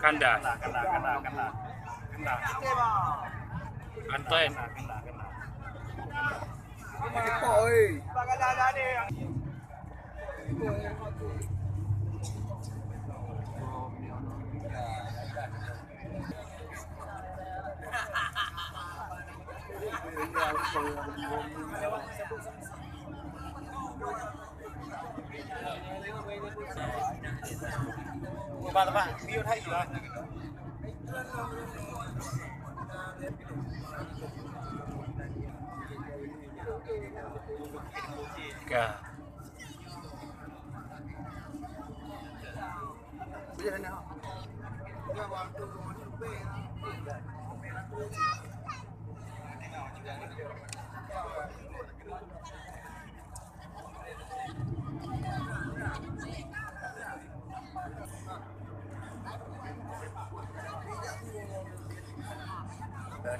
Kanda. Antoin. Pak, view thấy gì rồi? Ka.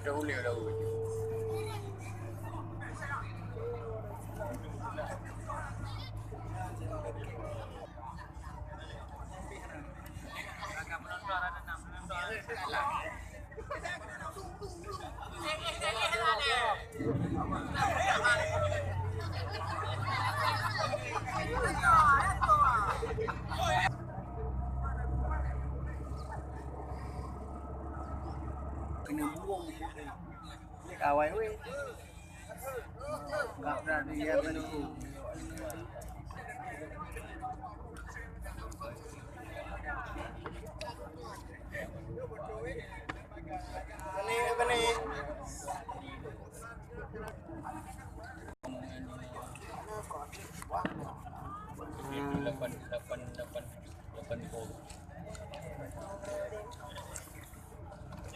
Trâu liều đầu. Kena buang ni kawan weh. Tak ada dia menunggu. Ini. Delapan.